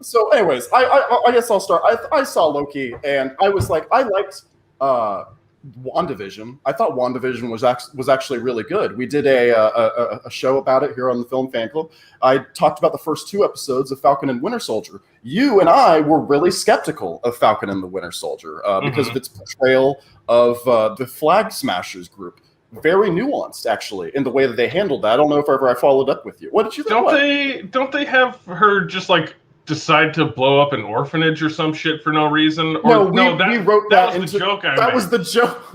So, anyways, I guess I'll start. I saw Loki, and I was like, I liked WandaVision. I thought WandaVision was actually really good. We did a show about it here on the Film Fan Club. I talked about the first two episodes of Falcon and Winter Soldier. You and I were really skeptical of Falcon and the Winter Soldier because of its portrayal of the Flag Smashers group. Very nuanced, actually, in the way that they handled that. I don't know if ever I followed up with you. What did you think? Don't they have her just like decide to blow up an orphanage or some shit for no reason? Or, we wrote that was the joke. That was the joke.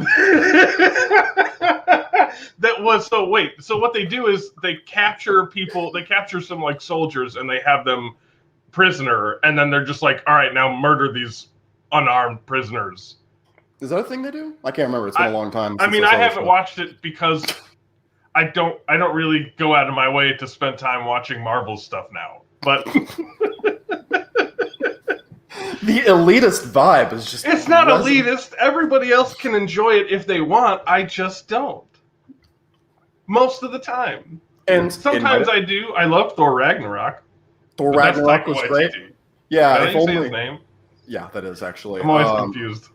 That was so. Wait, so what they do is they capture people. They capture some like soldiers and they have them prisoner, and then they're just like, all right, now murder these unarmed prisoners. Is that a thing they do? I can't remember. It's been a long time. I mean, I haven't watched it because I don't really go out of my way to spend time watching Marvel stuff now. But the elitist vibe is just... It's not elitist. Everybody else can enjoy it if they want. I just don't. Most of the time. And sometimes I do. I love Thor Ragnarok. Thor Ragnarok was great. Yeah, if only... say his name? Yeah, that is actually... I'm always confused.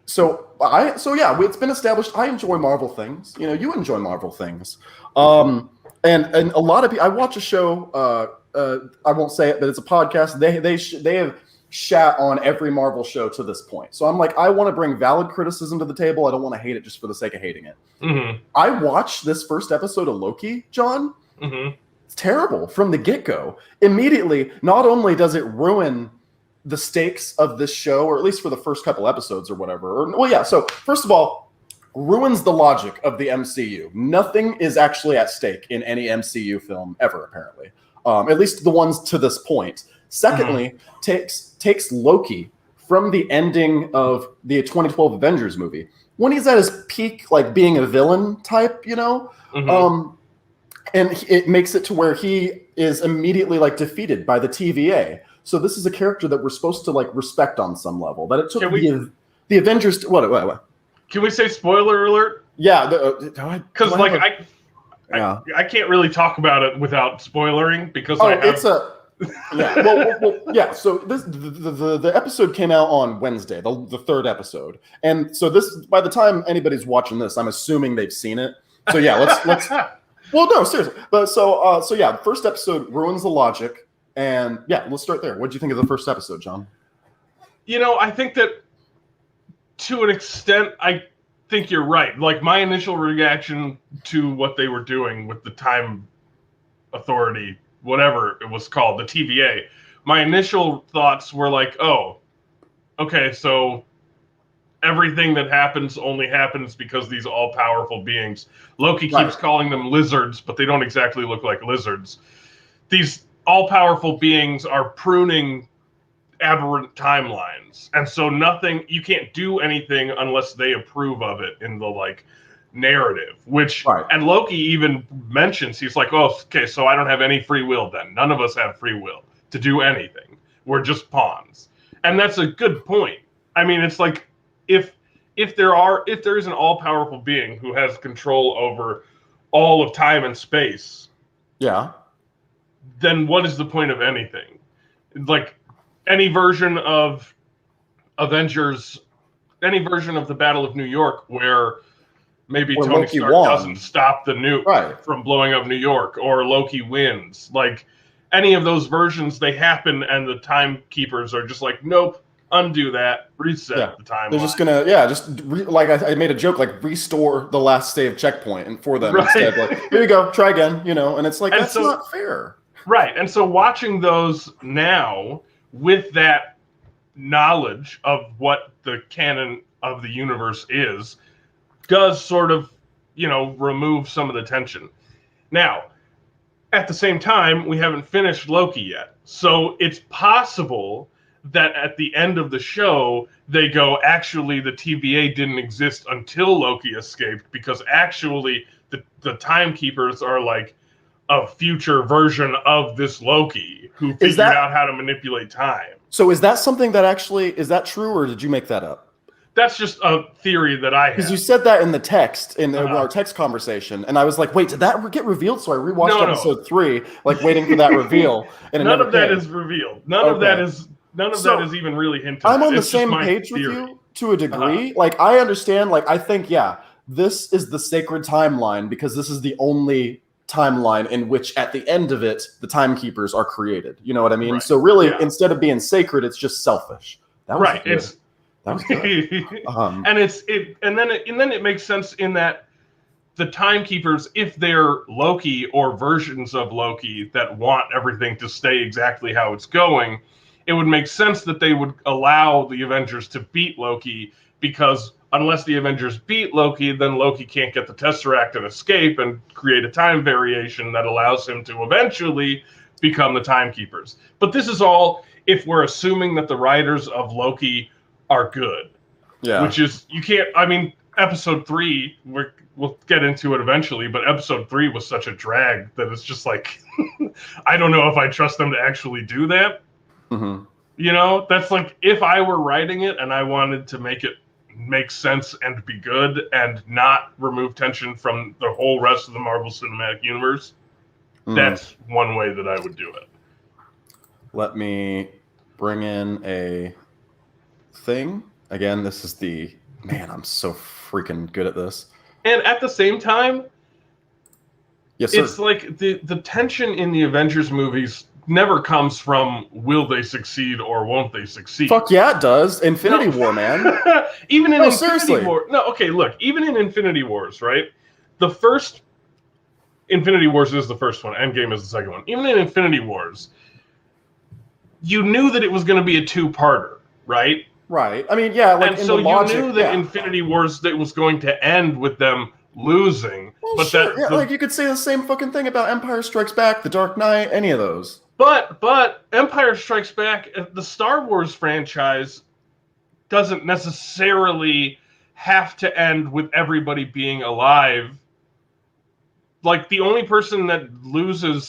So yeah, it's been established. I enjoy Marvel things. You know, you enjoy Marvel things. And a lot of people... I watch a show... I won't say it, but it's a podcast. They have shat on every Marvel show to this point. So I'm like, I want to bring valid criticism to the table. I don't want to hate it just for the sake of hating it. Mm-hmm. I watched this first episode of Loki, John. Mm-hmm. It's terrible from the get-go. Immediately, not only does it ruin the stakes of this show, or at least for the first couple episodes or whatever. So first of all, ruins the logic of the MCU. Nothing is actually at stake in any MCU film ever, apparently. At least the ones to this point. Secondly, takes Loki from the ending of the 2012 Avengers movie, when he's at his peak, like being a villain type, you know? Mm-hmm. And it makes it to where he is immediately like defeated by the TVA. So this is a character that we're supposed to like respect on some level. That it took the Avengers to, what? Can we say spoiler alert? Yeah, because I can't really talk about it without spoilering because yeah. Yeah. So the episode came out on Wednesday, the third episode, and so this, by the time anybody's watching this, I'm assuming they've seen it. So yeah, let's. Well, no, seriously. But so yeah, the first episode ruins the logic, and yeah, let's start there. What did you think of the first episode, John? You know, I think that to an extent, I think you're right. Like my initial reaction to what they were doing with the Time Authority, whatever it was called, the TVA, my initial thoughts were like, oh, okay, so everything that happens only happens because these all-powerful beings. Loki keeps calling them lizards, but they don't exactly look like lizards. These all-powerful beings are pruning aberrant timelines, and so you can't do anything unless they approve of it in the like narrative, which and Loki even mentions, he's like, oh, okay, so I don't have any free will then. None of us have free will to do anything. We're just pawns. And that's a good point. I mean, it's like if there is an all-powerful being who has control over all of time and space, yeah, then what is the point of anything? Like any version of Avengers, any version of the Battle of New York where maybe Tony Stark doesn't stop the nuke from blowing up New York, or Loki wins. Like any of those versions, they happen, and the timekeepers are just like, nope, undo that, reset the timeline. They're just gonna, like I made a joke, like restore the last save checkpoint, and for them instead, like here you go, try again, you know. And it's like that's not fair, right? And so watching those now with that knowledge of what the canon of the universe is, does sort of, you know, remove some of the tension. Now, at the same time, we haven't finished Loki yet. So it's possible that at the end of the show, they go, actually, the TVA didn't exist until Loki escaped, because actually the timekeepers are like a future version of this Loki who figured out how to manipulate time. So is that something that actually, is that true, or did you make that up? That's just a theory that I Because you have. said that in the text, in our text conversation, and I was like, wait, did that get revealed? So I rewatched episode 3, like waiting for that reveal, and it None never of that came. is revealed. None of Okay. that is even really hinted I'm at. on the It's just same my page with theory. you to a degree. Like, I understand, like, I think, yeah, this is the sacred timeline because this is the only timeline in which at the end of it, the timekeepers are created. You know what I mean? Right. So really, Yeah. instead of being sacred, it's just selfish. That was Right. good. That was good. And then it makes sense in that the timekeepers, if they're Loki or versions of Loki that want everything to stay exactly how it's going, it would make sense that they would allow the Avengers to beat Loki, because unless the Avengers beat Loki, then Loki can't get the Tesseract and escape and create a time variation that allows him to eventually become the timekeepers. But this is all if we're assuming that the writers of Loki are good. Yeah. Which is, you can't, I mean, episode 3, we'll get into it eventually, but episode 3 was such a drag that it's just like, I don't know if I trust them to actually do that. Mm-hmm. You know, that's like, if I were writing it and I wanted to make it make sense and be good and not remove tension from the whole rest of the Marvel Cinematic Universe, that's one way that I would do it. Let me bring in a thing. Again, this is man, I'm so freaking good at this. And at the same time, yes, sir. It's like the tension in the Avengers movies never comes from will they succeed or won't they succeed. Fuck yeah, it does. Infinity War, man. Even in Infinity seriously. War. No, okay, look, even in Infinity Wars, right? The first Infinity Wars is the first one. Endgame is the second one. Even in Infinity Wars, you knew that it was going to be a two-parter, right? Right. I mean, yeah, like, and in so the logic, you knew that Infinity Wars that was going to end with them losing. Well, but sure. Like, you could say the same fucking thing about Empire Strikes Back, The Dark Knight, any of those. But Empire Strikes Back, the Star Wars franchise, doesn't necessarily have to end with everybody being alive. Like, the only person that the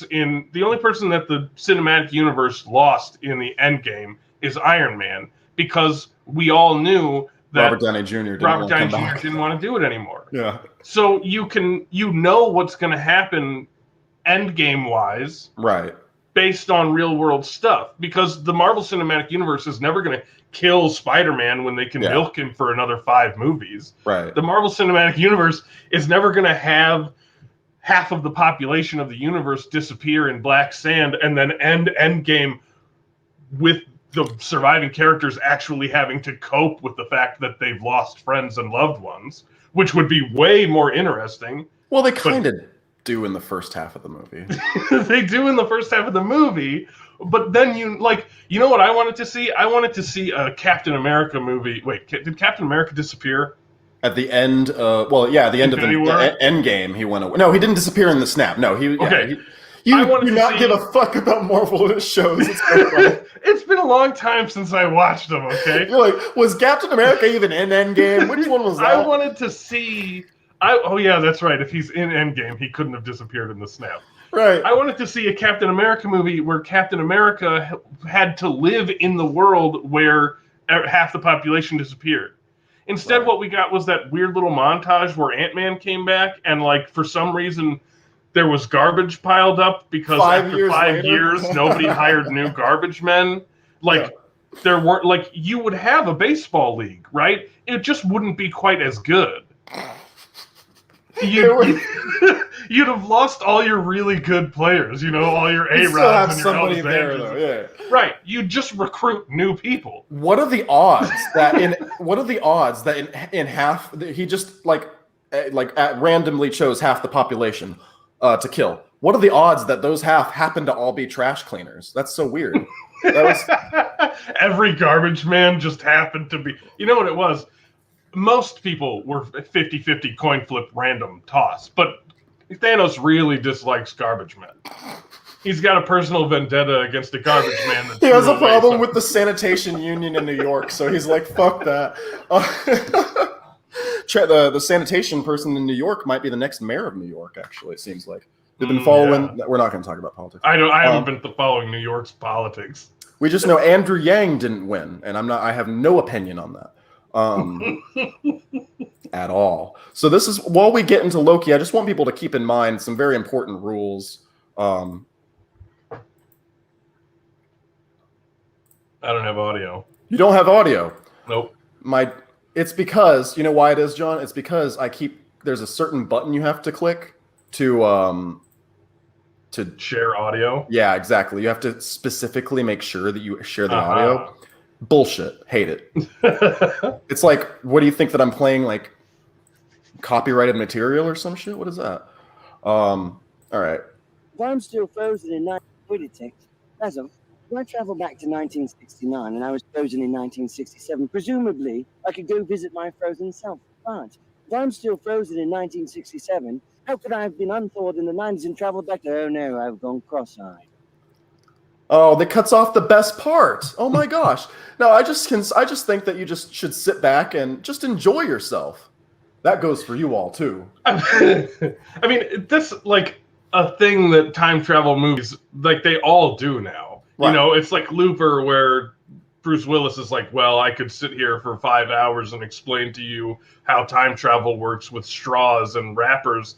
cinematic universe lost in the Endgame is Iron Man, because we all knew that Robert Downey Jr. didn't want to do it anymore. Yeah. So you know what's going to happen Endgame wise, right? Based on real world stuff, because the Marvel Cinematic Universe is never going to kill Spider-Man when they can milk him for another 5 movies. Right. The Marvel Cinematic Universe is never going to have half of the population of the universe disappear in black sand and then end Endgame with the surviving characters actually having to cope with the fact that they've lost friends and loved ones, which would be way more interesting. Well, they kind of do in the first half of the movie. They do in the first half of the movie, but then you know what I wanted to see? I wanted to see a Captain America movie. Wait, did Captain America disappear? At the end, at the end of the Endgame, he went away. No, he didn't disappear in the snap. No, he. Okay. You do not give a fuck about Marvel and its shows. It's been a long time since I watched them, okay? You're like, was Captain America even in Endgame? Which one was that? I wanted to see... oh, yeah, that's right. If he's in Endgame, he couldn't have disappeared in the snap. Right. I wanted to see a Captain America movie where Captain America had to live in the world where half the population disappeared. Instead, what we got was that weird little montage where Ant-Man came back, and, like, for some reason... there was garbage piled up because after 5 years, nobody hired new garbage men. There weren't, you would have a baseball league, right? It just wouldn't be quite as good. You'd have lost all your really good players, all your A-Rods and your somebody there, though, yeah. Right. You'd just recruit new people. What are the odds that in half he just randomly chose half the population to kill? What are the odds that those half happen to all be trash cleaners? That's so weird. Every garbage man just happened to be... You know what it was? Most people were 50-50 coin flip random toss, but Thanos really dislikes garbage men. He's got a personal vendetta against a garbage man. He has a problem with the sanitation union in New York, so he's like, fuck that. The sanitation person in New York might be the next mayor of New York, actually, it seems like. They've been following... Yeah. We're not going to talk about politics. I haven't been following New York's politics. We just know Andrew Yang didn't win, and I have no opinion on that. At all. So this is, while we get into Loki, I just want people to keep in mind some very important rules. I don't have audio. You don't have audio. Nope. It's because, you know why it is, John? It's because there's a certain button you have to click to share audio. Yeah, exactly. You have to specifically make sure that you share the audio. Bullshit. Hate it. It's like, what do you think, that I'm playing like copyrighted material or some shit? What is that? All right. If I'm still frozen in 1946, as of when I travel back to 1969 and I was frozen in 1967, presumably I could go visit my frozen self. But if I'm still frozen in 1967, how could I have been unthawed in the 90s and traveled back to, oh no, I've gone cross-eyed. Oh, that cuts off the best part. Oh my gosh. No, I just think that you just should sit back and just enjoy yourself. That goes for you all too. I mean, this like a thing that time travel movies, like, they all do now. Right. You know, it's like Looper, where Bruce Willis is like, well, I could sit here for 5 hours and explain to you how time travel works with straws and wrappers,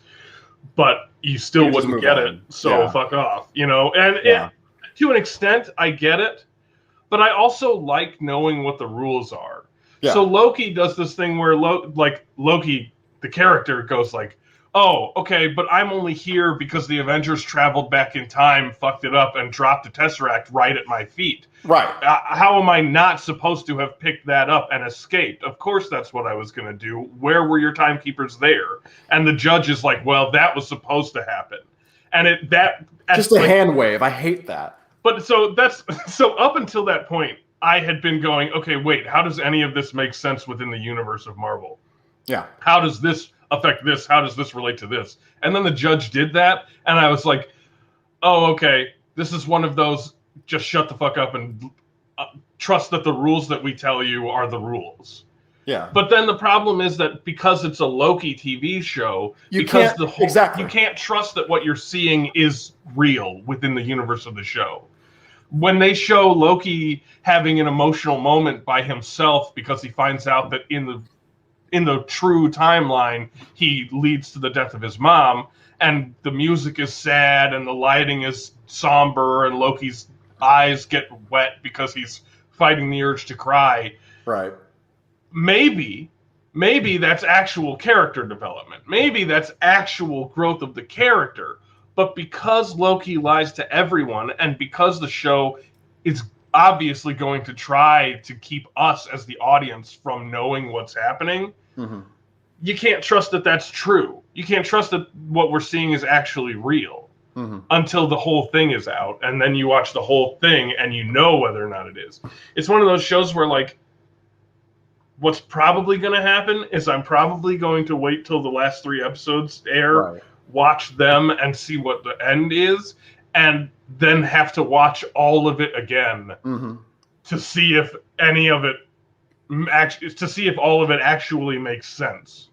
but you still wouldn't get it. So fuck off, you know? And to an extent, I get it, but I also like knowing what the rules are. Yeah. So Loki does this thing where Loki, the character, goes like, oh, okay, but I'm only here because the Avengers traveled back in time, fucked it up, and dropped the Tesseract right at my feet. Right. How am I not supposed to have picked that up and escaped? Of course that's what I was going to do. Where were your timekeepers there? And the judge is like, well, that was supposed to happen. And just a hand wave. I hate that. But so up until that point, I had been going, okay, wait, how does any of this make sense within the universe of Marvel? Yeah. How does this affect this? How does this relate to this? And then the judge did that, and I was like, oh, okay, this is one of those, just shut the fuck up and trust that the rules that we tell you are the rules. Yeah. But then the problem is that because it's a Loki TV show, you can't trust that what you're seeing is real within the universe of the show. When they show Loki having an emotional moment by himself because he finds out that in the true timeline, he leads to the death of his mom, and the music is sad and the lighting is somber and Loki's eyes get wet because he's fighting the urge to cry. Right. Maybe that's actual character development. Maybe that's actual growth of the character. But because Loki lies to everyone, and because the show is obviously going to try to keep us as the audience from knowing what's happening, you can't trust that that's true. You can't trust that what we're seeing is actually real until the whole thing is out. And then you watch the whole thing and you know whether or not it is. It's one of those shows where, like, what's probably going to happen is I'm probably going to wait till the last 3 episodes air, watch them and see what the end is, and then have to watch all of it again to see if any of it all of it actually makes sense.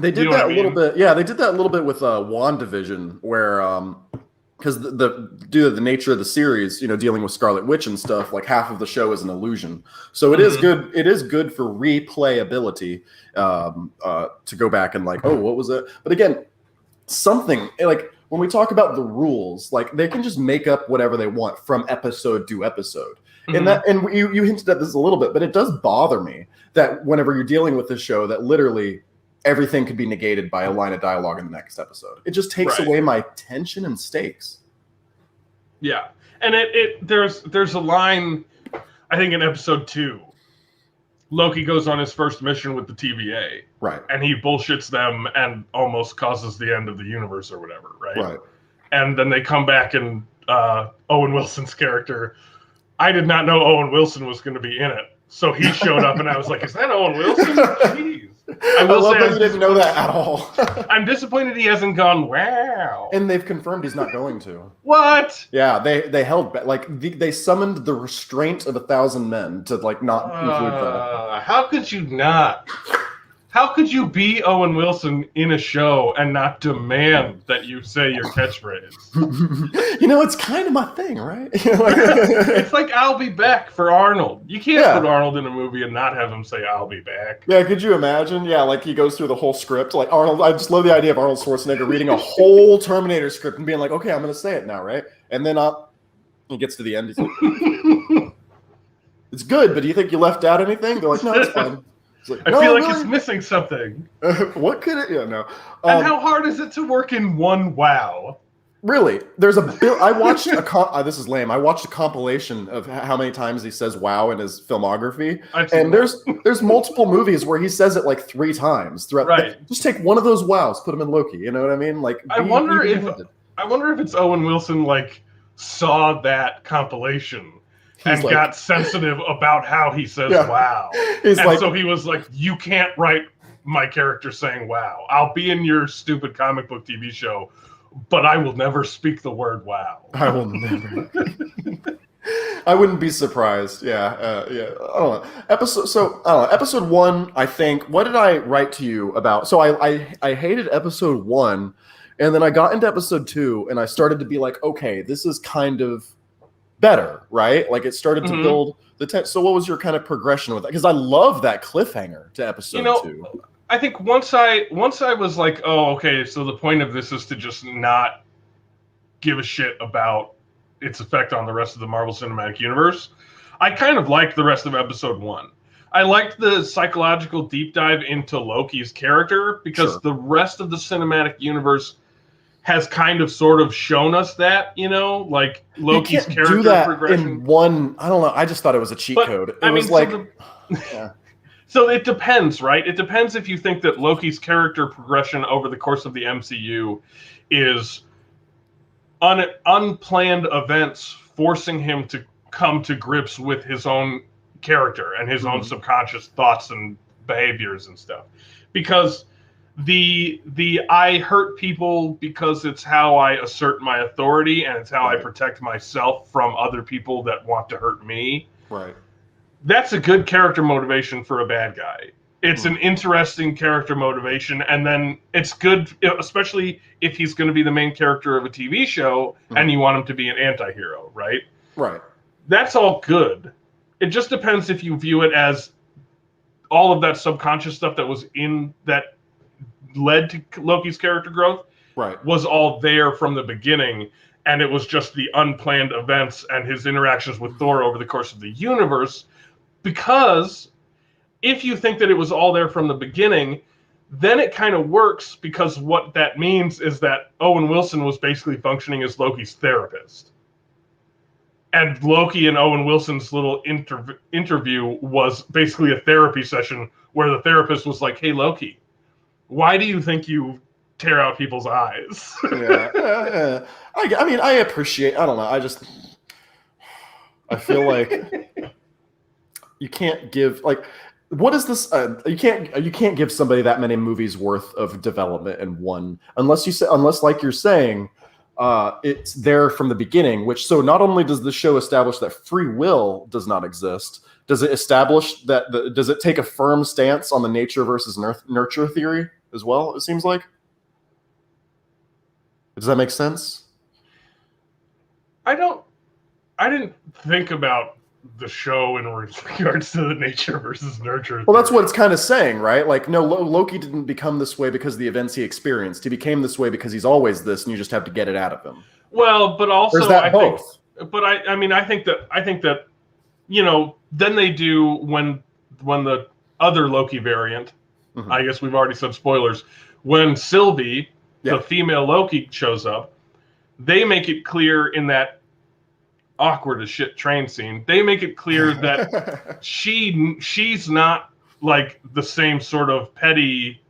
They did that a little bit. Yeah, they did that a little bit with WandaVision, where because due to the nature of the series, you know, dealing with Scarlet Witch and stuff, like half of the show is an illusion. So it is good. It is good for replayability to go back and like, oh, what was it? But again, something like when we talk about the rules, like they can just make up whatever they want from episode to episode. And you hinted at this a little bit, but it does bother me that whenever you're dealing with this show, that literally everything could be negated by a line of dialogue in the next episode. It just takes away my tension and stakes. Yeah, and there's a line, I think in episode 2, Loki goes on his first mission with the TVA. Right. And he bullshits them and almost causes the end of the universe or whatever, right? Right. And then they come back and Owen Wilson's character, I did not know Owen Wilson was going to be in it. So he showed up and I was like, is that Owen Wilson? Jeez. I love that you didn't know that at all. I'm disappointed he hasn't gone, wow. And they've confirmed he's not going to. What? Yeah, they held back. Like, they summoned the restraint of 1,000 men to, like, not include that. How could you not? How could you be Owen Wilson in a show and not demand that you say your catchphrase? It's kind of my thing, right? It's like "I'll be back" for Arnold. You can't Yeah. put Arnold in a movie and not have him say "I'll be back." Yeah, could you imagine? Yeah, like he goes through the whole script. Like Arnold, I just love the idea of Arnold Schwarzenegger reading a whole Terminator script and being like, okay, I'm going to say it now, right? And then he gets to the end. He's like, it's good, but do you think you left out anything? They're like, no, it's fine. Like, I feel like it's missing something. What could it? Yeah, no. And how hard is it to work in one wow? Really, there's I watched this is lame. I watched a compilation of how many times he says "wow" in his filmography, and there's multiple movies where he says it like 3 times throughout. Right. Just take one of those wows, put them in Loki. You know what I mean? Like, I wonder if it's Owen Wilson saw that compilation and got sensitive about how he says wow. So he was like, you can't write my character saying wow. I'll be in your stupid comic book TV show, but I will never speak the word wow. I will never. I wouldn't be surprised. Yeah. I don't know. Episode 1, I think. What did I write to you about? So I hated episode 1, and then I got into episode 2, and I started to be like, okay, this is kind of better, right? Like it started to build the tension. So what was your kind of progression with that? Because I love that cliffhanger to episode 2. I think once I was like, oh, okay, so the point of this is to just not give a shit about its effect on the rest of the Marvel Cinematic Universe. I kind of liked the rest of episode 1. I liked the psychological deep dive into Loki's character because the rest of the cinematic universe has kind of sort of shown us that, like Loki's character do that progression. In one, I don't know. I just thought it was a cheat code. So it depends, right? It depends if you think that Loki's character progression over the course of the MCU is unplanned events forcing him to come to grips with his own character and his own subconscious thoughts and behaviors and stuff. Because the I hurt people because it's how I assert my authority and it's how I protect myself from other people that want to hurt me. Right. That's a good character motivation for a bad guy. It's an interesting character motivation, and then it's good, especially if he's going to be the main character of a TV show and you want him to be an anti-hero, right? Right. That's all good. It just depends if you view it as all of that subconscious stuff that was in that led to Loki's character growth was all there from the beginning, and it was just the unplanned events and his interactions with Thor over the course of the universe. Because if you think that it was all there from the beginning, then it kind of works, because what that means is that Owen Wilson was basically functioning as Loki's therapist. And Loki and Owen Wilson's little interview was basically a therapy session where the therapist was like, hey, Loki, why do you think you tear out people's eyes? I mean, I appreciate, I don't know, I feel like you can't give, what is this? You can't give somebody that many movies worth of development in one, unless like you're saying, it's there from the beginning. So not only does the show establish that free will does not exist, does it establish that does it take a firm stance on the nature versus nurture theory as well? It seems like. Does that make sense? I didn't think about the show in regards to the nature versus nurture. Well, that's what it's kind of saying, right? Like, no, Loki didn't become this way because of the events he experienced. He became this way because he's always this, and you just have to get it out of him. Well, but also there's that both. I think that then they do when the other Loki variant. I guess we've already said spoilers. When Sylvie, the female Loki, shows up, they make it clear in that awkward as shit train scene. They make it clear that she's not like the same sort of petty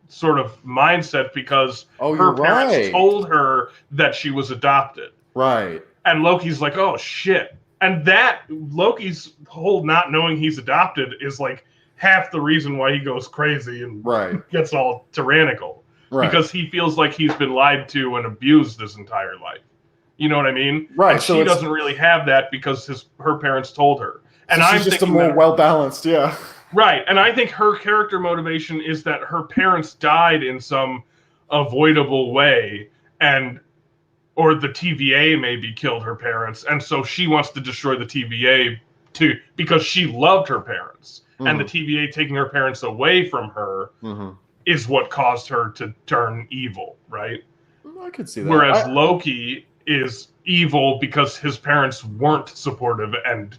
sort of mindset, because her parents told her that she was adopted. Right. And Loki's like, oh shit. And that Loki's whole not knowing he's adopted is like half the reason why he goes crazy and gets all tyrannical. Right. Because he feels like he's been lied to and abused his entire life. You know what I mean? Right. And she doesn't really have that because her parents told her. And she's just a more well-balanced, Right, and I think her character motivation is that her parents died in some avoidable way, or the TVA maybe killed her parents, and so she wants to destroy the TVA too because she loved her parents, and the TVA taking her parents away from her is what caused her to turn evil, right? I could see that. Whereas Loki is evil because his parents weren't supportive and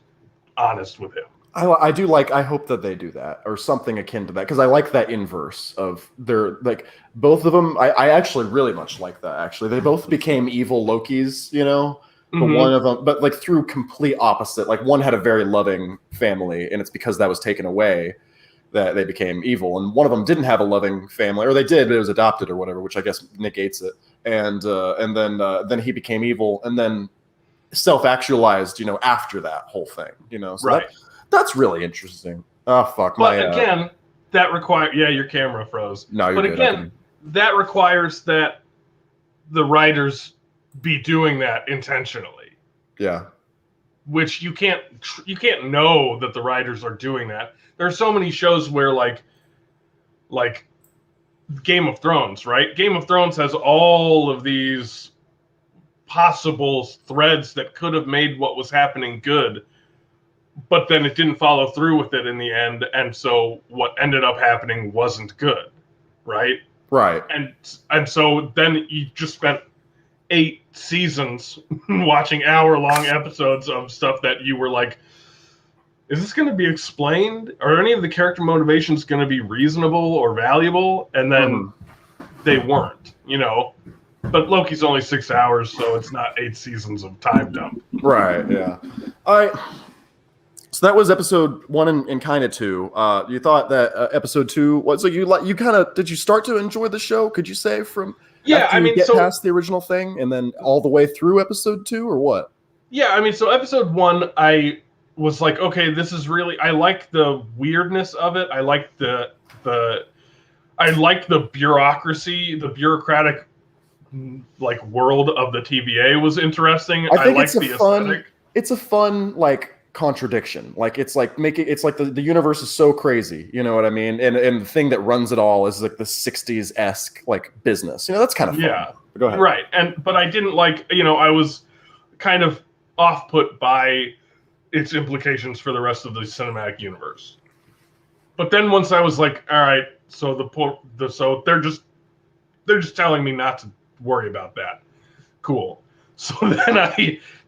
honest with him. I do like. I hope that they do that or something akin to that because I like that inverse of their like both of them. I actually really much like that. Actually, they both became evil Lokis. You know, but one of them, but like through complete opposite. Like one had a very loving family, and it's because that was taken away that they became evil, and one of them didn't have a loving family, or they did, but it was adopted or whatever, which I guess negates it. And then he became evil, and then self-actualized. You know, after that whole thing. You know, so right. That's really interesting. Oh fuck! But again, that requires your camera froze. No, you're but good. Again, that requires that the writers be doing that intentionally. Yeah. Which you can't know that the writers are doing that. There are so many shows where like Game of Thrones, right? Game of Thrones has all of these possible threads that could have made what was happening good. But then it didn't follow through with it in the end, and so what ended up happening wasn't good, right? Right. And so then you just spent 8 seasons watching hour-long episodes of stuff that you were like, is this going to be explained? Are any of the character motivations going to be reasonable or valuable? And then they weren't, you know? But Loki's only 6 hours, so it's not 8 seasons of time dump. Right, yeah. So that was episode 1 and kind of 2. You thought that episode 2 was so you kind of did you start to enjoy the show? Could you say from after you get past the original thing and then all the way through episode 2 or what? Yeah, I mean, so episode 1, I was like, okay, this is really. I like the weirdness of it. I like the bureaucracy, the bureaucratic like world of the TVA was interesting. I think like the aesthetic. It's a fun like contradiction. Like it's like the universe is so crazy, you know what I mean? And the thing that runs it all is like the 60s-esque like business. You know, that's kind of fun. Yeah. Go ahead. Right. But I didn't like, I was kind of off put by its implications for the rest of the cinematic universe. But then once I was like, all right, so so they're just telling me not to worry about that. Cool. So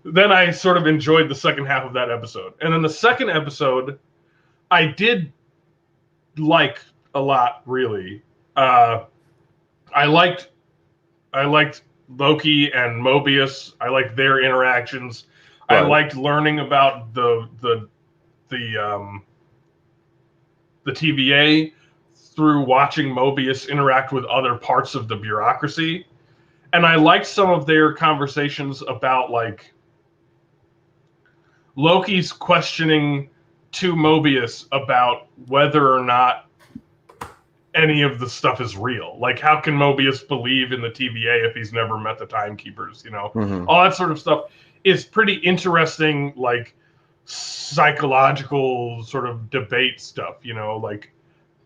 then I sort of enjoyed the second half of that episode. And then the second episode, I did like a lot, really. I liked Loki and Mobius. I liked their interactions. Right. I liked learning about the TVA through watching Mobius interact with other parts of the bureaucracy. And I liked some of their conversations about like Loki's questioning to Mobius about whether or not any of the stuff is real. Like, how can Mobius believe in the TVA if he's never met the Timekeepers? All that sort of stuff is pretty interesting, like psychological sort of debate stuff, like,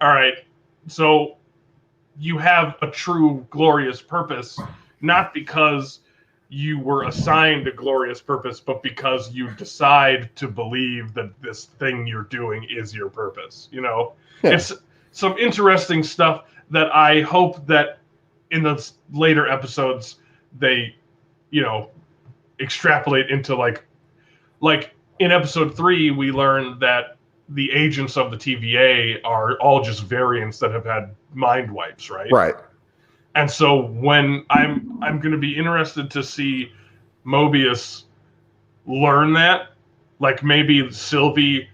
all right, so you have a true glorious purpose, not because you were assigned a glorious purpose, but because you decide to believe that this thing you're doing is your purpose. Yeah. It's some interesting stuff that I hope that in the later episodes they, extrapolate into like in episode 3 we learned that the agents of the TVA are all just variants that have had mind wipes, right? Right. And so when I'm going to be interested to see Mobius learn that, like maybe Sylvie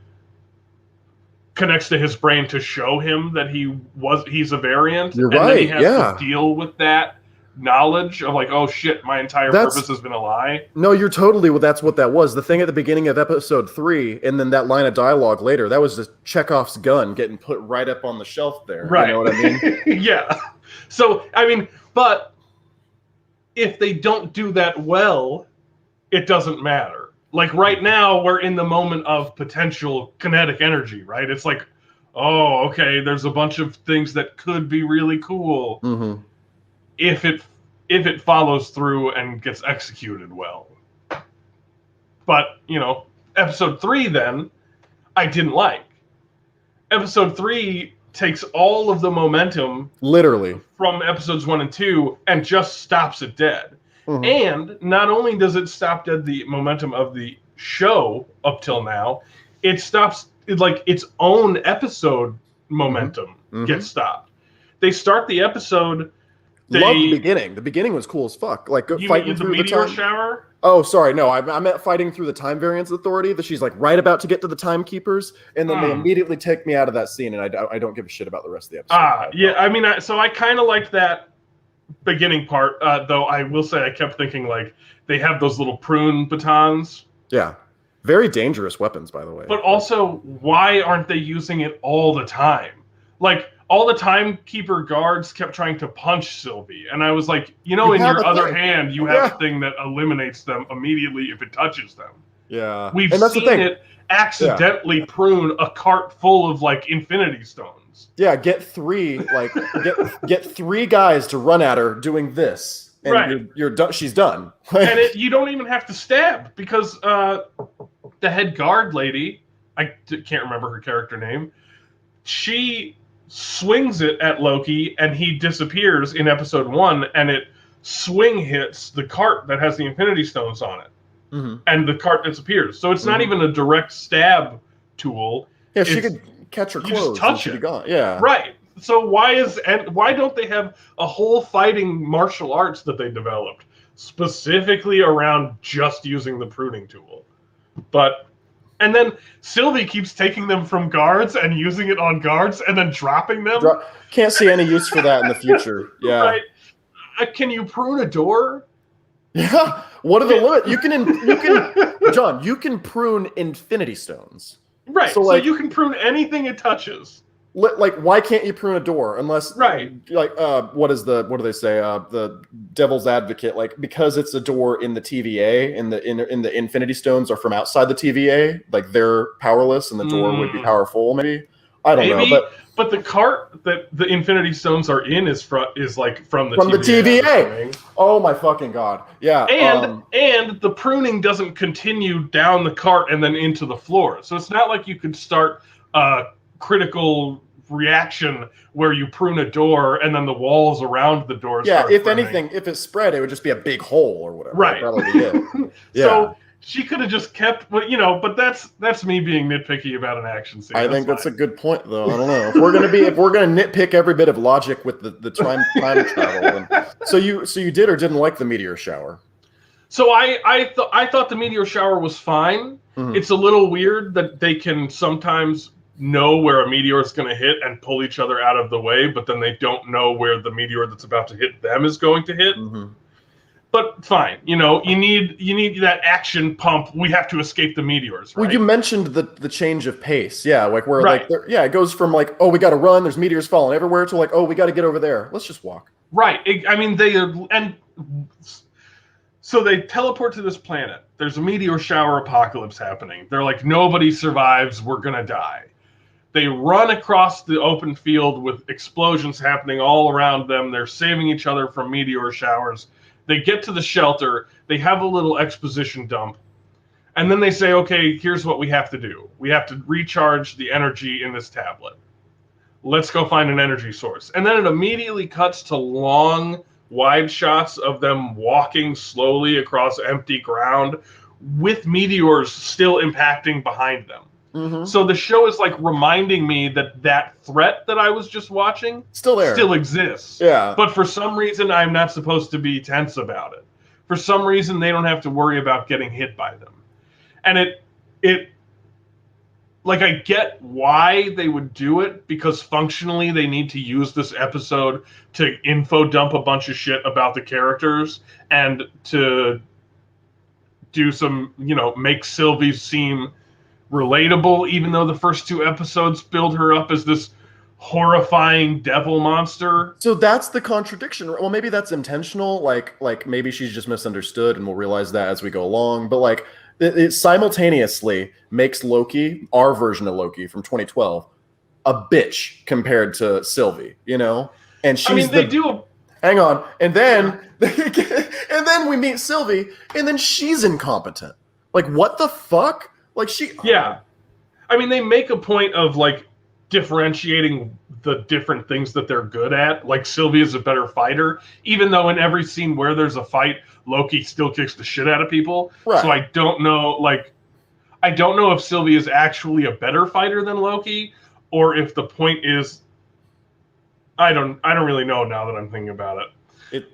connects to his brain to show him that he's a variant. You're and right. Then he has to deal with that knowledge of like, oh shit, my entire purpose has been a lie. No, you're totally. Well, that's what that was. The thing at the beginning of episode 3, and then that line of dialogue later, that was just Chekhov's gun getting put right up on the shelf there. Right. You know what I mean? Yeah. So, I mean, but if they don't do that well, it doesn't matter. Like right now, we're in the moment of potential kinetic energy, right? It's like, oh, okay, there's a bunch of things that could be really cool Mm-hmm. if it follows through and gets executed well. But, episode 3 then I didn't like. Episode 3 takes all of the momentum Literally. from episodes 1 and 2 and just stops it dead. Mm-hmm. And not only does it stop dead the momentum of the show up till now, it stops its own episode momentum Mm-hmm. gets stopped. They start the episode. Love the beginning. The beginning was cool as fuck. Like fighting through the meteor time shower. Oh, sorry. No, I meant fighting through the time variance authority. That she's like right about to get to the timekeepers, and then they immediately take me out of that scene, and I don't give a shit about the rest of the episode. Yeah. I mean, so I kind of liked that beginning part, though. I will say I kept thinking like they have those little prune batons. Yeah, very dangerous weapons, by the way. But also, why aren't they using it all the time? Like, all the timekeeper guards kept trying to punch Sylvie, and I was like, in your other hand, you have a thing that eliminates them immediately if it touches them. Yeah, we've seen it accidentally prune a cart full of like infinity stones. Yeah, get three get three guys to run at her doing this, and right. You're done. She's done. And you don't even have to stab because the head guard lady, I can't remember her character name, she swings it at Loki and he disappears in episode 1, and it swing hits the cart that has the infinity stones on it. Mm-hmm. And the cart disappears. So it's not even a direct stab tool. Yeah, she could catch her clothes. You just touch it. Gone. Yeah. Right. So why don't they have a whole fighting martial arts that they developed specifically around just using the pruning tool? And then Sylvie keeps taking them from guards and using it on guards and then dropping them. Can't see any use for that in the future. Yeah. Right. Can you prune a door? Yeah. What are the limits? You can, John. You can prune infinity stones. Right. So you can prune anything it touches. Like, why can't you prune a door unless, right? Like, what do they say? The devil's advocate, like, because it's a door in the TVA, and the infinity stones are from outside the TVA, like they're powerless, and the door would be powerful. Maybe I don't know, but the cart that the infinity stones are in is from the TVA. Oh my fucking god! Yeah, and the pruning doesn't continue down the cart and then into the floor, so it's not like you could start a critical reaction where you prune a door and then the walls around the door. Yeah, if anything, if it spread, it would just be a big hole or whatever. Right. That'll be it. Yeah. So she could have just kept, but that's me being nitpicky about an action scene. I think that's a good point, though. I don't know if we're gonna nitpick every bit of logic with the time travel. So you did or didn't like the meteor shower? So I thought the meteor shower was fine. Mm-hmm. It's a little weird that they can sometimes know where a meteor is going to hit and pull each other out of the way, but then they don't know where the meteor that's about to hit them is going to hit. Mm-hmm. But fine, you need that action pump. We have to escape the meteors, right? Well, you mentioned the change of pace, yeah, like where it goes from like, oh, we got to run, there's meteors falling everywhere, to like, oh, we got to get over there, let's just walk. Right. So they teleport to this planet. There's a meteor shower apocalypse happening. They're like, nobody survives, we're gonna die. They run across the open field with explosions happening all around them. They're saving each other from meteor showers. They get to the shelter. They have a little exposition dump. And then they say, okay, here's what we have to do. We have to recharge the energy in this tablet. Let's go find an energy source. And then it immediately cuts to long, wide shots of them walking slowly across empty ground with meteors still impacting behind them. Mm-hmm. So the show is like reminding me that threat that I was just watching still exists. Yeah. But for some reason, I'm not supposed to be tense about it. For some reason, they don't have to worry about getting hit by them. And it like, I get why they would do it, because functionally they need to use this episode to info dump a bunch of shit about the characters and to do some, make Sylvie seem relatable, even though the first 2 episodes build her up as this horrifying devil monster. So that's the contradiction. Well, maybe that's intentional. Like maybe she's just misunderstood, and we'll realize that as we go along. But like, it simultaneously makes Loki, our version of Loki from 2012, a bitch compared to Sylvie, you know? And she's they do. Hang on. And then and then we meet Sylvie, and then she's incompetent. Like, what the fuck? Like, Yeah. They make a point of, like, differentiating the different things that they're good at. Like, Sylvie is a better fighter, even though in every scene where there's a fight, Loki still kicks the shit out of people. Right. So I don't know if Sylvie is actually a better fighter than Loki, or if the point is, I don't really know now that I'm thinking about it.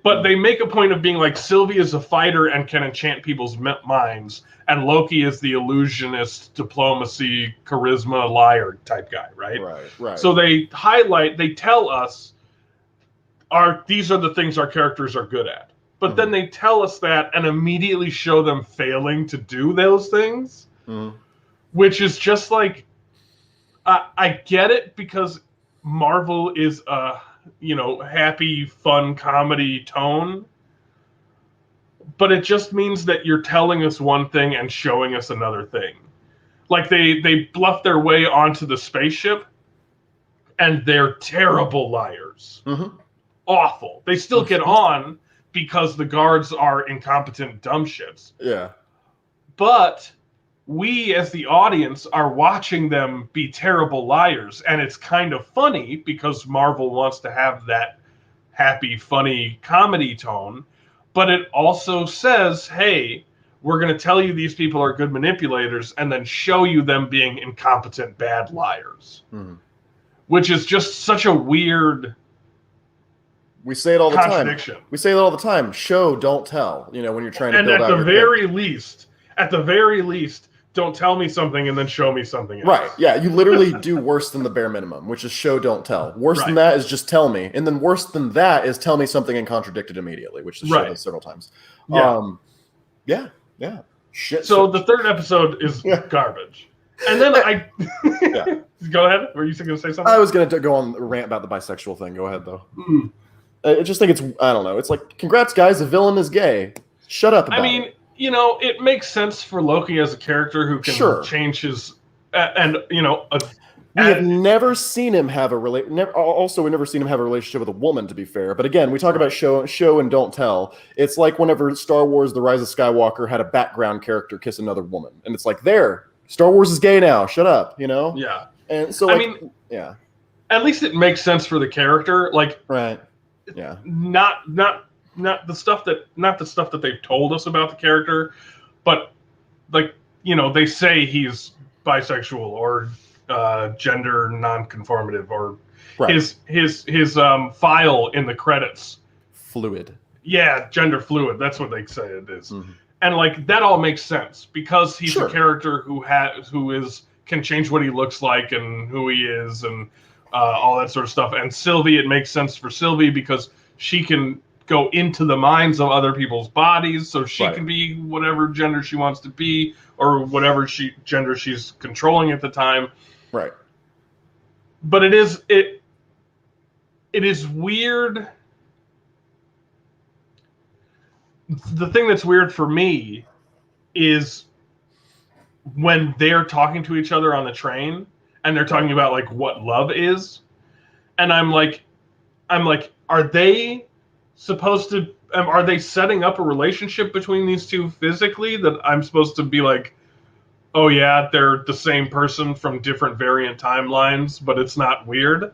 But they make a point of being like, Sylvie is a fighter and can enchant people's minds, and Loki is the illusionist, diplomacy, charisma, liar type guy, right? Right. So they tell us these are the things our characters are good at. But then they tell us that and immediately show them failing to do those things, which is just like, I get it, because Marvel is a happy, fun comedy tone, but it just means that you're telling us one thing and showing us another thing. Like, they bluff their way onto the spaceship, and they're terrible liars. Awful. They still get on because the guards are incompetent dumb shits. Yeah. But we, as the audience, are watching them be terrible liars, and it's kind of funny because Marvel wants to have that happy, funny comedy tone, but it also says, hey, we're going to tell you these people are good manipulators and then show you them being incompetent, bad liars. Which is just such a weird We say it all the contradiction. time. We say it all the time. Show, don't tell. When you're trying to build out your at the very least, don't tell me something and then show me something else. Right. Yeah. You literally do worse than the bare minimum, which is show, don't tell. Worse than that is just tell me. And then worse than that is tell me something and contradict it immediately, which the show does several times. Yeah. Shit. So the third episode is garbage. And then Go ahead. Were you going to say something? I was going to go on a rant about the bisexual thing. Go ahead, though. I just think I don't know. It's like, congrats, guys. The villain is gay. Shut up about it. It makes sense for Loki as a character who can change his, we have never seen him have we've never seen him have a relationship with a woman, to be fair. But again, we talk about show and don't tell. It's like whenever Star Wars: The Rise of Skywalker had a background character kiss another woman, and it's like, Star Wars is gay now. Shut up, Yeah. And so, at least it makes sense for the character, like, right. Yeah. Not the stuff that they've told us about the character, but like, they say he's bisexual or gender non-conformative, or his file in the credits, fluid. Yeah, gender fluid. That's what they say it is. And like, that all makes sense because he's a character who can change what he looks like and who he is and all that sort of stuff. And Sylvie, it makes sense for Sylvie because she can go into the minds of other people's bodies, so she can be whatever gender she wants to be, or whatever gender she's controlling at the time. Right. But it is weird. The thing that's weird for me is when they're talking to each other on the train and they're talking about like what love is, and I'm like, are they setting up a relationship between these two physically that I'm supposed to be like, oh yeah, they're the same person from different variant timelines, but it's not weird?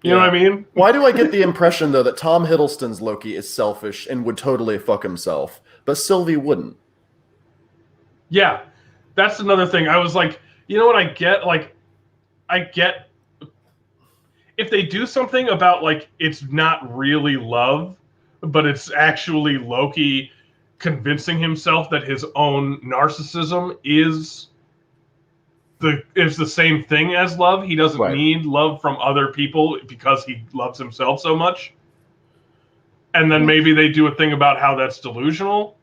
You know what I mean? Why do I get the impression, though, that Tom Hiddleston's Loki is selfish and would totally fuck himself, but Sylvie wouldn't? Yeah, that's another thing. I was like, you know what I get? Like, I get if they do something about, like, it's not really love, but it's actually Loki convincing himself that his own narcissism is the same thing as love. He doesn't need love from other people because he loves himself so much. And then maybe they do a thing about how that's delusional.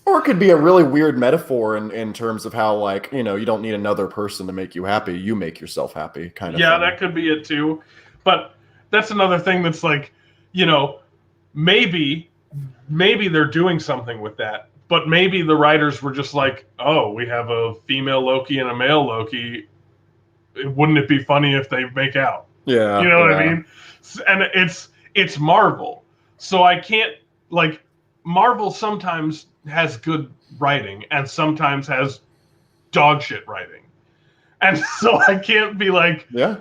Or it could be a really weird metaphor in terms of how, like, you don't need another person to make you happy. You make yourself happy, kind of thing. That could be it too. But that's another thing that's like, maybe they're doing something with that. But maybe the writers were just like, oh, we have a female Loki and a male Loki. wouldn't it be funny if they make out? Yeah. You know what I mean? And it's Marvel. So I can't, like, Marvel sometimes has good writing and sometimes has dog shit writing. And so I can't be like, Yeah.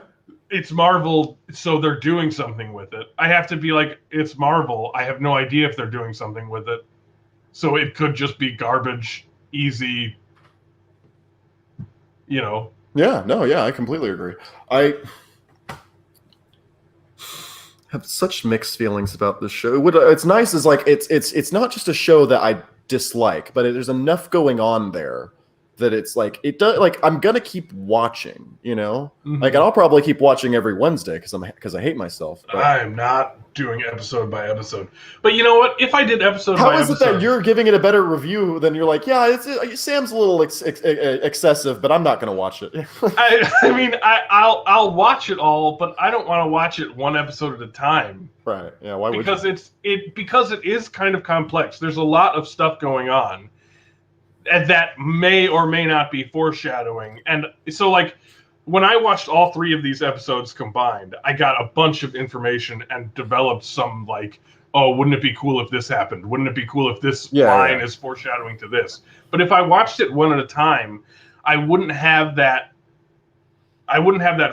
it's Marvel, so they're doing something with it. I have to be like, it's Marvel. I have no idea if they're doing something with it. So it could just be garbage, easy, you know. Yeah, no, yeah, I completely agree. I have such mixed feelings about this show. It's nice is like it's not just a show that I dislike, but there's enough going on there that it's like it does. Like I'm gonna keep watching, you know. Mhm. Like and I'll probably keep watching every Wednesday because I hate myself. But I'm not doing episode by episode. But you know what? If I did episode how by is it episode, that you're giving it a better review than you're like, yeah, Sam's a little excessive, but I'm not gonna watch it. I mean, I'll watch it all, but I don't want to watch it one episode at a time. Right? Yeah. Why would Because you? because it is kind of complex. There's a lot of stuff going on, and that may or may not be foreshadowing. And so, like, when I watched all 3 of these episodes combined, I got a bunch of information and developed some, like, oh, wouldn't it be cool if this happened? Wouldn't it be cool if this line is foreshadowing to this? But if I watched it one at a time, I wouldn't have that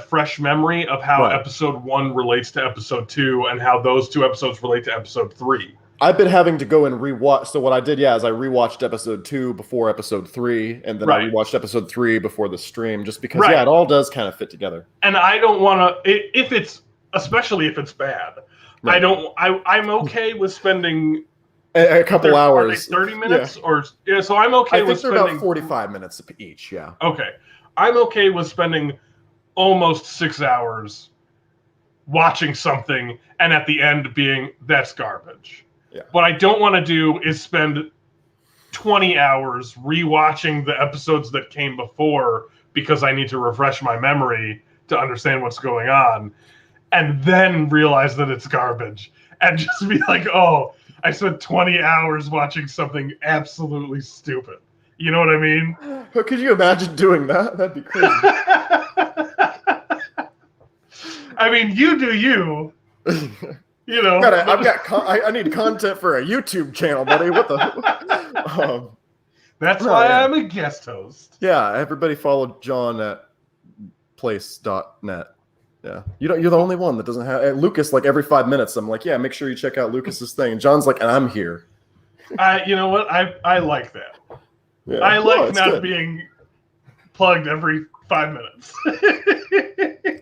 fresh memory of how episode 1 relates to episode 2 and how those 2 episodes relate to episode 3. I've been having to go and rewatch. So what I did, is I rewatched episode 2 before episode 3, and then I rewatched episode 3 before the stream, just because it all does kind of fit together. And I don't want to, especially if it's bad. Right. I'm okay with spending a couple hours, 30 minutes, so I'm okay with spending about 45 minutes each. Yeah. Okay, I'm okay with spending almost 6 hours watching something, and at the end being that's garbage. Yeah. What I don't want to do is spend 20 hours rewatching the episodes that came before because I need to refresh my memory to understand what's going on, and then realize that it's garbage and just be like, oh, I spent 20 hours watching something absolutely stupid. You know what I mean? But could you imagine doing that? That'd be crazy. I mean, you do you. You know, I need content for a YouTube channel, buddy. What the? That's why I'm a guest host. Yeah, everybody follow John at place.net. Yeah, you're the only one that doesn't have Lucas. Like every 5 minutes, I'm like, yeah, make sure you check out Lucas's thing. And John's like, and I'm here. You know what? I like that. Yeah. I like not being plugged every 5 minutes.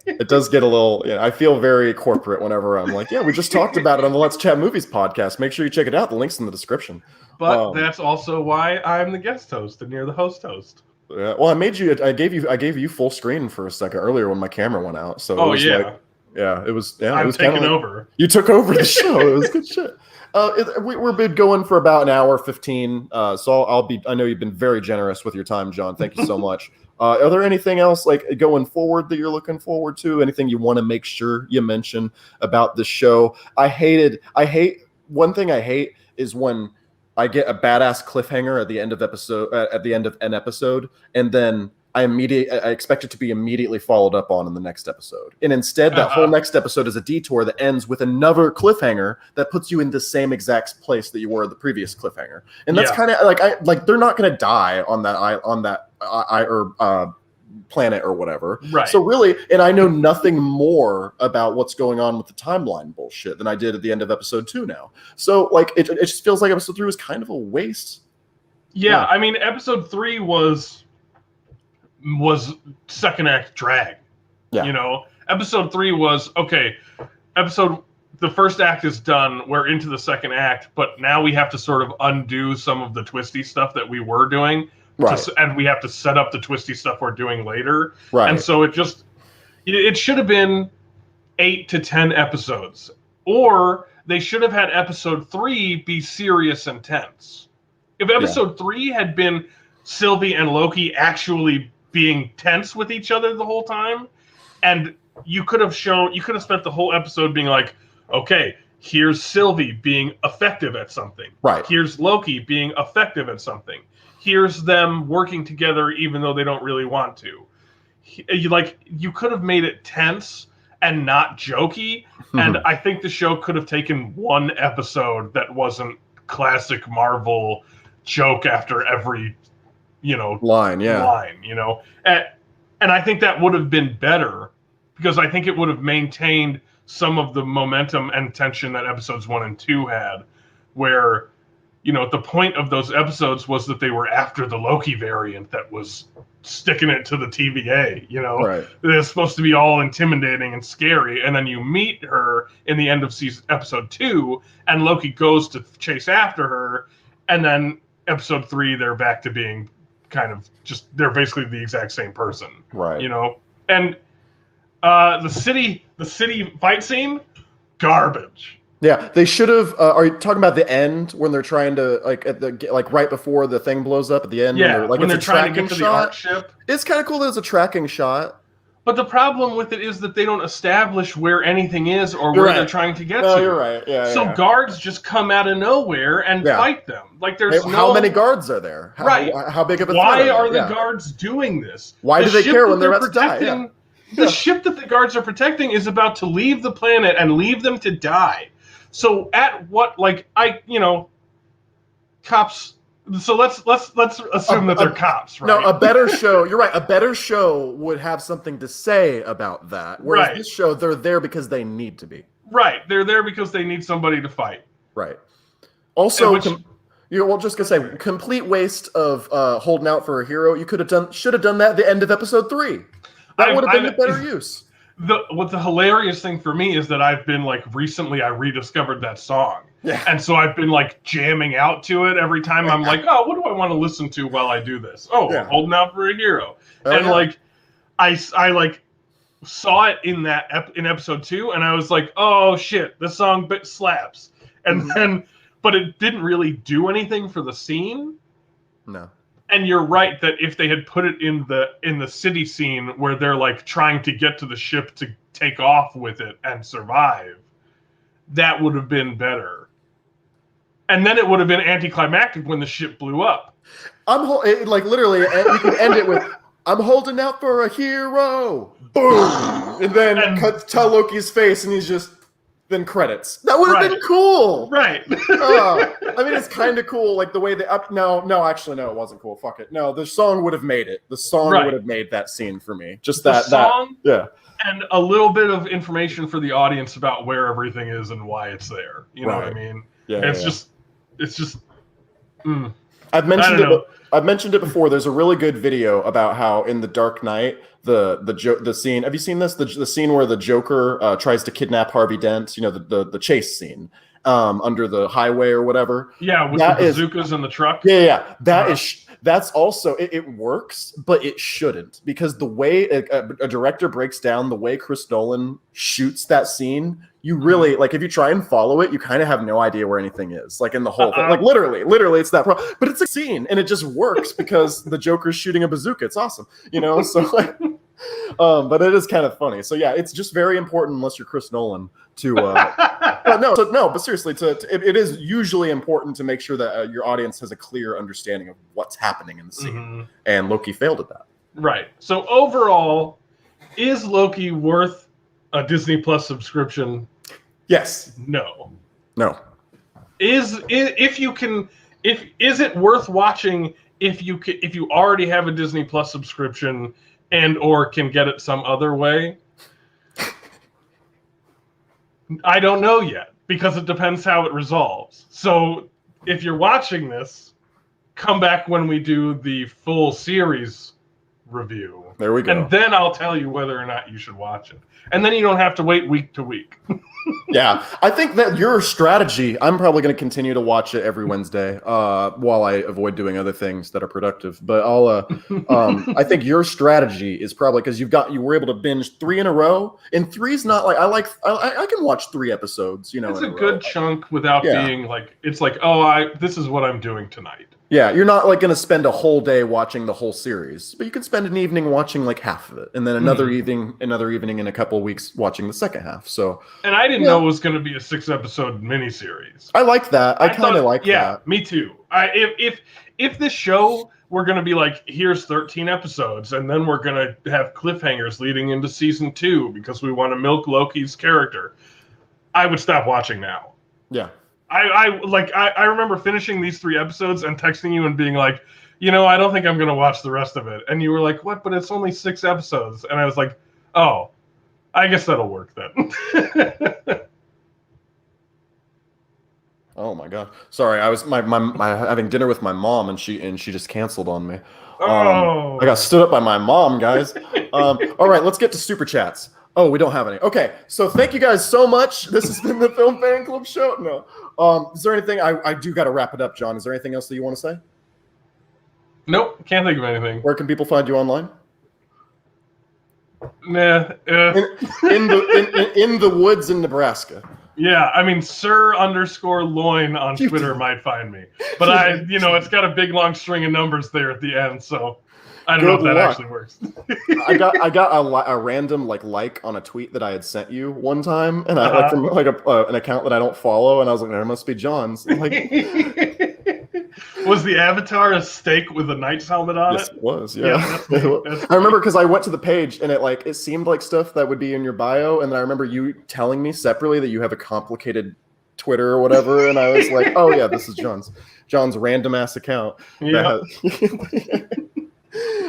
It does get a little. I feel very corporate whenever I'm like, yeah, we just talked about it on the Let's Chat Movies podcast. Make sure you check it out. The link's in the description. But that's also why I'm the guest host and you're the host. Yeah. Well, I gave you full screen for a second earlier when my camera went out. So it was it was taking over. You took over the show. It was good shit. We've been going for about an hour 15. So I know you've been very generous with your time, John. Thank you so much. Are there anything else like going forward that you're looking forward to? Anything you want to make sure you mention about the show? One thing I hate is when I get a badass cliffhanger at the end of an episode, and then I expect it to be immediately followed up on in the next episode. And instead, that whole next episode is a detour that ends with another cliffhanger that puts you in the same exact place that you were at the previous cliffhanger. And that's kind of like they're not going to die on that planet or whatever. Right. So really, and I know nothing more about what's going on with the timeline bullshit than I did at the end of episode 2 now. So like, it just feels like episode 3 was kind of a waste. Yeah. I mean, episode 3 was second act drag. Yeah. You know, episode 3 was okay. The first act is done. We're into the second act, but now we have to sort of undo some of the twisty stuff that we were doing. Right. And we have to set up the twisty stuff we're doing later. Right. And so it should have been 8 to 10 episodes, or they should have had episode 3 be serious and tense. If episode 3 had been Sylvie and Loki actually being tense with each other the whole time, and you could have spent the whole episode being like, okay, here's Sylvie being effective at something. Right. Here's Loki being effective at something. Here's them working together even though they don't really want to. you could have made it tense and not jokey. And I think the show could have taken one episode that wasn't classic Marvel joke after every, line, and I think that would have been better, because I think it would have maintained some of the momentum and tension that episodes 1 and 2 had, where, the point of those episodes was that they were after the Loki variant that was sticking it to the TVA, Right. It's supposed to be all intimidating and scary, and then you meet her in the end of episode 2, and Loki goes to chase after her, and then episode 3 they're back to being kind of they're basically the exact same person, right? And the city fight scene, garbage. Yeah, they should have. Are you talking about the end when they're trying to right before the thing blows up at the end? Yeah, when they're trying to get to the arc ship. It's kind of cool that it's a tracking shot. But the problem with it is that they don't establish where anything is or where they're trying to get to. You're right. Yeah. So guards just come out of nowhere and fight them. Like there's how many guards are there? How big of a threat Why are the guards doing this? Why do they care when they're about to die? Yeah. The ship that the guards are protecting is about to leave the planet and leave them to die. So at what cops. So let's assume that they're cops, right? No, a better show. You're right. A better show would have something to say about that. Whereas this show, they're there because they need to be. Right. They're there because they need somebody to fight. Right. Also, just gonna say, complete waste of holding out for a hero. You should have done that at the end of episode 3. That would have been a better use. What the hilarious thing for me is that I've been recently I rediscovered that song. Yeah. And so I've been jamming out to it every time. I'm like, oh, what do I want to listen to while I do this? Oh, Holding Out for a Hero. I saw it in in episode 2, and I was like, oh shit, this song slaps. And then, but it didn't really do anything for the scene. No. And you're right that if they had put it in the city scene where they're trying to get to the ship to take off with it and survive, that would have been better. And then it would have been anticlimactic when the ship blew up. Literally, you can end it with, "I'm holding out for a hero." Boom, and then tell Loki's face, and he's just. Then credits. That would have been cool. Right. I mean, it's kind of cool, the way they actually, no, it wasn't cool. Fuck it. No, the song would have made it. The song would have made that scene for me. Just the song, and a little bit of information for the audience about where everything is and why it's there. You know what I mean? Yeah. It's just. I've mentioned it before. There's a really good video about how in The Dark Knight, the scene. Have you seen this? The scene where the Joker tries to kidnap Harvey Dent. The chase scene under the highway or whatever. Yeah, with the bazookas in the truck. Yeah. That's also it works, but it shouldn't, because the way a director breaks down the way Chris Nolan shoots that scene, you really if you try and follow it, you kind of have no idea where anything is, in the whole thing. Literally, it's that problem. But it's a scene, and it just works because the Joker's shooting a bazooka. It's awesome, So but it is kind of funny. So yeah, it's just very important, unless you're Chris Nolan, to. But seriously, it is usually important to make sure that your audience has a clear understanding of what's happening in the scene, and Loki failed at that. Right. So overall, is Loki worth a Disney Plus subscription? Yes. No. Is it worth watching if you already have a Disney Plus subscription and or can get it some other way? I don't know yet, because it depends how it resolves. So if you're watching this, come back when we do the full series review. There we go. And then I'll tell you whether or not you should watch it. And then you don't have to wait week to week. Yeah, I think that your strategy, I'm probably going to continue to watch it every Wednesday while I avoid doing other things that are productive. But I think your strategy is probably because you were able to binge 3 in a row. And 3's not I can watch 3 episodes, It's a good chunk without being this is what I'm doing tonight. Yeah, you're not going to spend a whole day watching the whole series, but you could spend an evening watching half of it, and then another evening in a couple of weeks watching the second half. So, and I didn't know it was going to be a 6-episode miniseries. I like that. I kind of like that. Yeah, me too. If this show we're going to be like, here's 13 episodes, and then we're going to have cliffhangers leading into season 2 because we want to milk Loki's character, I would stop watching now. Yeah. I remember finishing these 3 episodes and texting you and being like, I don't think I'm going to watch the rest of it. And you were like, what? But it's only 6 episodes. And I was like, oh, I guess that'll work then. Oh my god! Sorry, I was my having dinner with my mom, and she just canceled on me. Oh. I got stood up by my mom, guys. All right, let's get to super chats. Oh, we don't have any. Okay, so thank you guys so much. This has been the Film Fan Club show. No, is there anything? I do got to wrap it up, John. Is there anything else that you want to say? Nope, can't think of anything. Where can people find you online? Nah. In the woods in Nebraska. Yeah, I mean, Sir_Loin on Twitter might find me, but it's got a big long string of numbers there at the end, so I don't know if that actually works. I got a random like on a tweet that I had sent you one time, and I from an account that I don't follow, and I was like, there must be John's. Was the avatar a steak with a knight's helmet on yes, it? It was, yeah. I remember because I went to the page and it seemed like stuff that would be in your bio, and then I remember you telling me separately that you have a complicated Twitter or whatever, and I was like, oh yeah, this is John's random ass account. Yeah.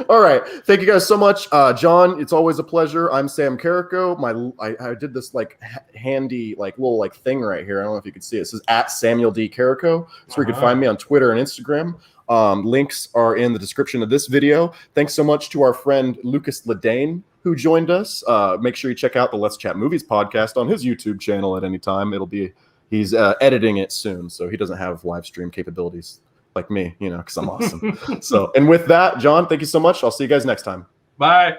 All right, thank you guys so much, John. It's always a pleasure. I'm Sam Carrico. I did this handy little thing right here. I don't know if you can see it. It says @SamuelD Carrico. So you can find me on Twitter and Instagram. Links are in the description of this video. Thanks so much to our friend Lucas Ledane who joined us. Make sure you check out the Let's Chat Movies podcast on his YouTube channel at any time. He's editing it soon, so he doesn't have live stream capabilities like me, because I'm awesome. And with that, John, thank you so much. I'll see you guys next time. Bye.